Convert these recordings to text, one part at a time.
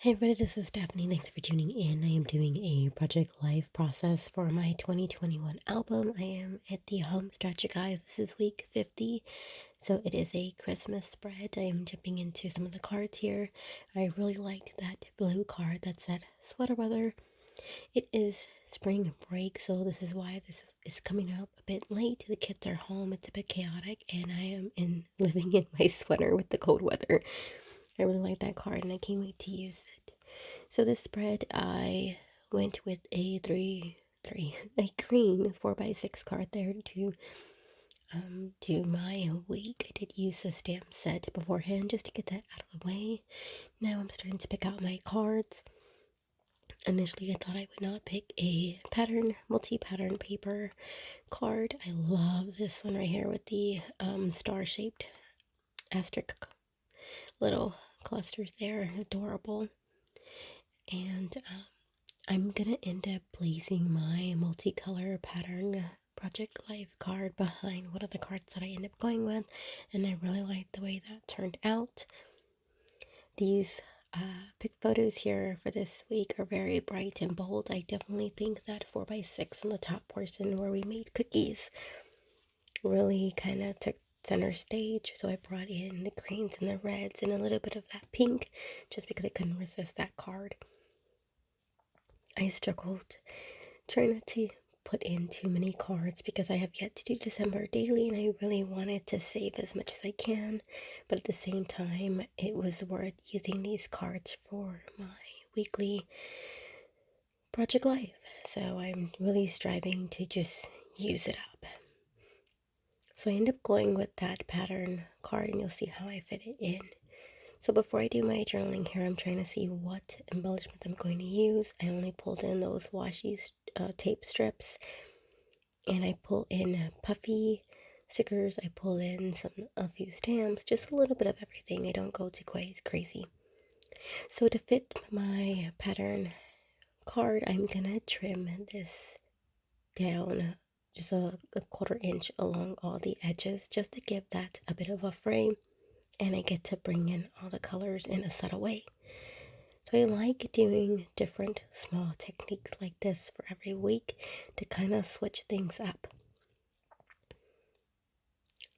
Hey everybody, this is Stephanie. Thanks for tuning in. I am doing a Project Life process for my 2021 album. I am at the home stretch, you guys. This is week 50, so it is a Christmas spread. I am jumping into some of the cards here. I really like that blue card that said sweater weather. It is spring break, so this is why this is coming up a bit late. The kids are home, it's a bit chaotic, and I am living in my sweater with the cold weather. I really like that card and I can't wait to use it. So this spread, I went with a a green 4x6 card there to do my week. I did use a stamp set beforehand just to get that out of the way. Now I'm starting to pick out my cards. Initially, I thought I would not pick a multi-pattern paper card. I love this one right here with the star-shaped asterisk little clusters there. Adorable. And I'm gonna end up placing my multicolor pattern Project Life card behind one of the cards that I end up going with, and I really like the way that turned out. These pick photos here for this week are very bright and bold. I definitely think that 4x6 in the top portion where we made cookies really kind of took center stage, so I brought in the greens and the reds and a little bit of that pink just because I couldn't resist that card. I struggled trying not to put in too many cards because I have yet to do December daily and I really wanted to save as much as I can, but at the same time it was worth using these cards for my weekly Project Life, so I'm really striving to just use it up. So I end up going with that pattern card and you'll see how I fit it in. So before I do my journaling here, I'm trying to see what embellishments I'm going to use. I only pulled in those washi tape strips, and I pull in puffy stickers. I pull in a few stamps, just a little bit of everything. I don't go too quite crazy. So to fit my pattern card, I'm gonna trim this down just a quarter inch along all the edges just to give that a bit of a frame, and I get to bring in all the colors in a subtle way. So I like doing different small techniques like this for every week to kind of switch things up.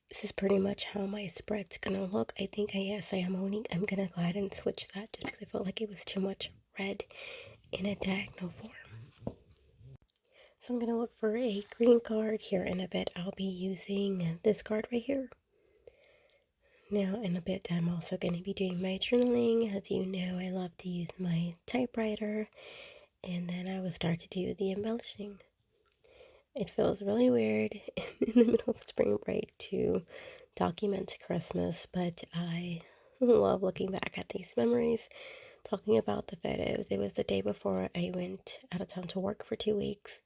This is pretty much how my spread's gonna look. I think I'm gonna go ahead and switch that just because I felt like it was too much red in a diagonal form. So I'm gonna look for a green card here in a bit. I'll be using this card right here. Now in a bit I'm also going to be doing my journaling. As you know, I love to use my typewriter, and then I will start to do the embellishing. It feels really weird in the middle of spring break to document Christmas, but I love looking back at these memories, talking about the photos. It was the day before I went out of town to work for 2 weeks.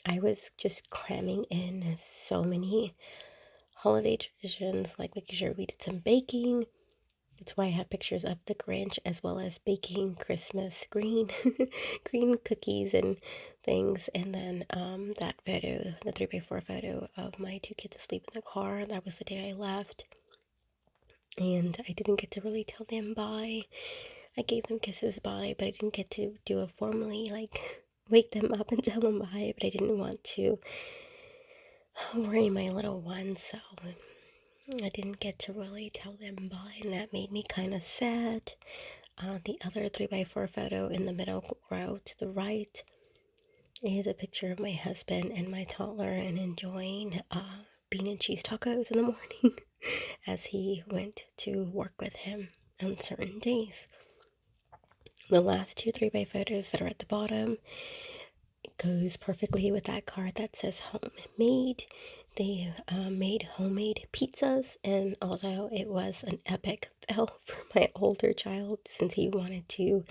I was just cramming in so many holiday traditions, like making sure we did some baking. That's why I have pictures of the Grinch as well as baking Christmas green green cookies and things. And then that photo, the 3x4 photo of my two kids asleep in the car. That was the day I left. And I didn't get to really tell them bye. I gave them kisses bye, but I didn't get to do it formally, like wake them up and tell them bye. But I didn't want to worry my little ones, so I didn't get to really tell them bye, and that made me kind of sad. The other 3x4 photo in the middle row to the right is a picture of my husband and my toddler and enjoying bean and cheese tacos in the morning as he went to work with him on certain days. The last two 3x photos that are at the bottom goes perfectly with that card that says homemade. They made homemade pizzas, and although it was an epic fail for my older child since he wanted to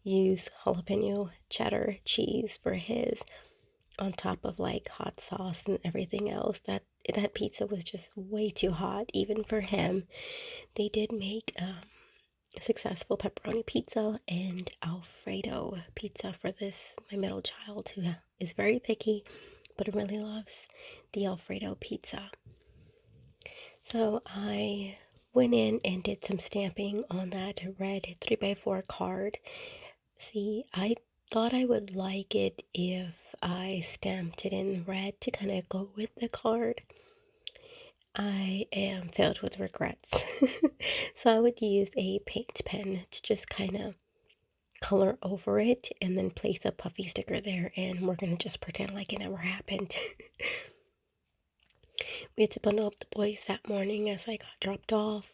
use jalapeno cheddar cheese for his on top of like hot sauce and everything else, that pizza was just way too hot even for him. They did make successful pepperoni pizza and Alfredo pizza for my middle child, who is very picky but really loves the Alfredo pizza. So I went in and did some stamping on that red 3x4 card. See, I thought I would like it if I stamped it in red to kind of go with the card. I am filled with regrets. So I would use a paint pen to just kind of color over it and then place a puffy sticker there, and we're gonna just pretend like it never happened. We had to bundle up the boys that morning as I got dropped off.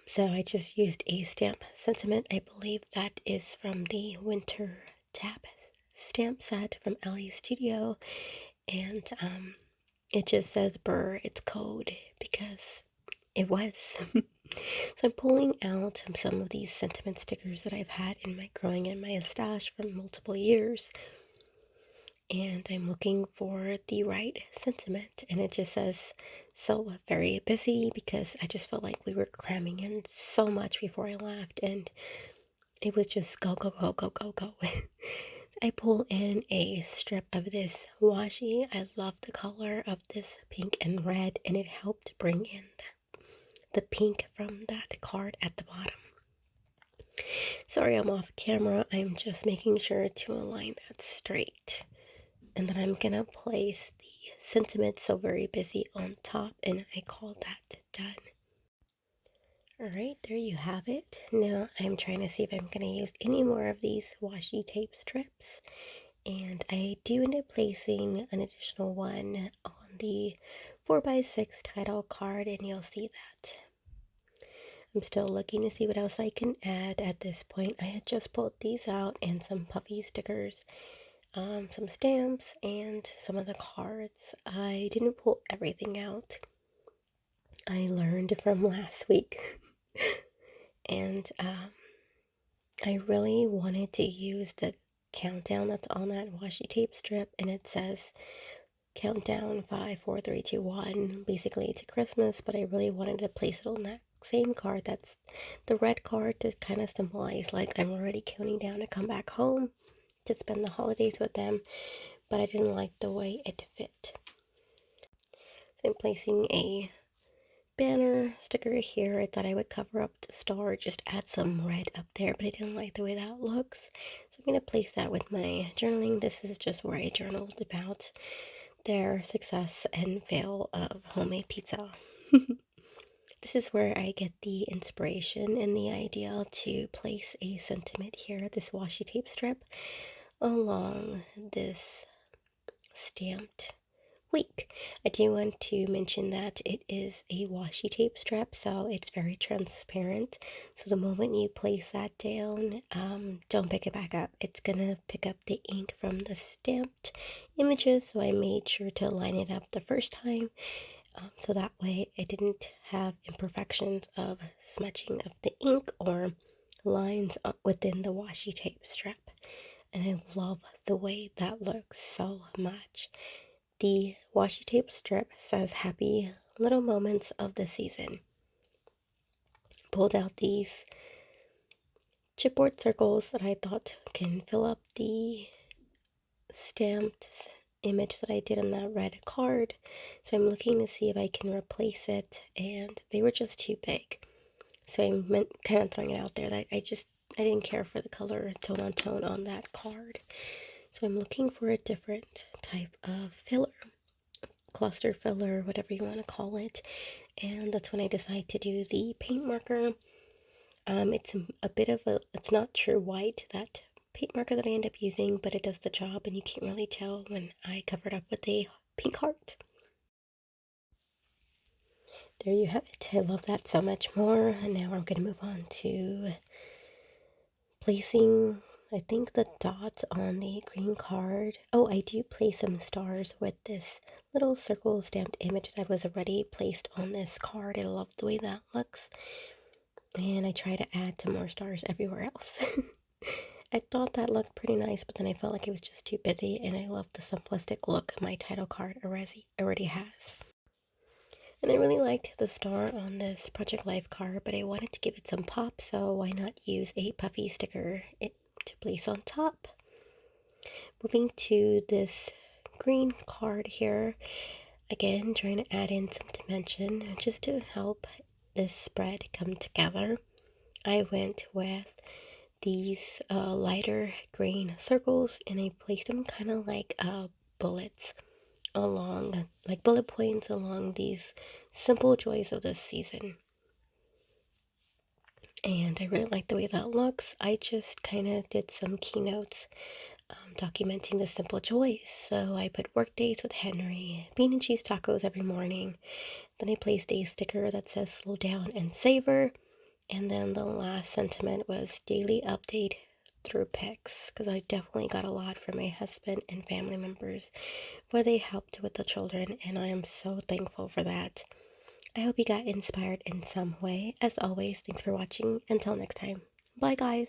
So I just used a stamp sentiment. I believe that is from the Winter Tap stamp set from Ellie Studio. And it just says Burr, it's code, because it was. So I'm pulling out some of these sentiment stickers that I've had in my growing in my stash for multiple years. And I'm looking for the right sentiment, and it just says so very busy, because I just felt like we were cramming in so much before I left, and it was just go go go go go go. I pull in a strip of this washi. I love the color of this pink and red, and it helped bring in the pink from that card at the bottom. Sorry, I'm off camera. I'm just making sure to align that straight. And then I'm gonna place the sentiment so very busy on top, and I call that done. Alright, there you have it. Now I'm trying to see if I'm gonna use any more of these washi tape strips, and I do end up placing an additional one on the 4x6 title card, and you'll see that. I'm still looking to see what else I can add at this point. I had just pulled these out and some puffy stickers, some stamps, and some of the cards. I didn't pull everything out. I learned from last week. And I really wanted to use the countdown that's on that washi tape strip, and it says countdown 5, 4, 3, 2, 1, basically to Christmas, but I really wanted to place it on that same card. That's the red card, to kind of symbolize like I'm already counting down to come back home to spend the holidays with them, but I didn't like the way it fit. So I'm placing a banner sticker here. I thought I would cover up the star, just add some red up there, but I didn't like the way that looks. So I'm going to place that with my journaling. This is just where I journaled about their success and fail of homemade pizza. This is where I get the inspiration and the idea to place a sentiment here, this washi tape strip, along this stamped week. I do want to mention that it is a washi tape strip, so it's very transparent. So the moment you place that down, don't pick it back up. It's gonna pick up the ink from the stamped images, so I made sure to line it up the first time. So that way it didn't have imperfections of smudging of the ink or lines within the washi tape strip. And I love the way that looks so much. The washi tape strip says happy little moments of the season. Pulled out these chipboard circles that I thought can fill up the stamped image that I did on that red card. So I'm looking to see if I can replace it, and they were just too big. So I'm kind of throwing it out there that I didn't care for the color tone on tone on that card. So I'm looking for a different type of filler, cluster filler, whatever you want to call it. And that's when I decided to do the paint marker. It's a bit of a, it's not true white, that paint marker that I end up using, but it does the job, and you can't really tell when I cover it up with a pink heart. There you have it. I love that so much more. And now I'm going to move on to placing, I think, the dots on the green card. Oh, I do place some stars with this little circle stamped image that was already placed on this card. I love the way that looks. And I try to add some more stars everywhere else. I thought that looked pretty nice, but then I felt like it was just too busy, and I love the simplistic look my title card already has. And I really liked the star on this Project Life card, but I wanted to give it some pop, so why not use a puffy sticker to place on top. Moving to this green card here, again trying to add in some dimension just to help this spread come together. I went with these lighter green circles, and I placed them kind of like bullets along, like bullet points along these simple joys of this season. And I really like the way that looks. I just kind of did some keynotes documenting the simple joys. So I put work days with Henry, bean and cheese tacos every morning. Then I placed a sticker that says slow down and savor. And then the last sentiment was daily update through pics, because I definitely got a lot from my husband and family members where they helped with the children, and I am so thankful for that. I hope you got inspired in some way. As always, thanks for watching. Until next time. Bye, guys.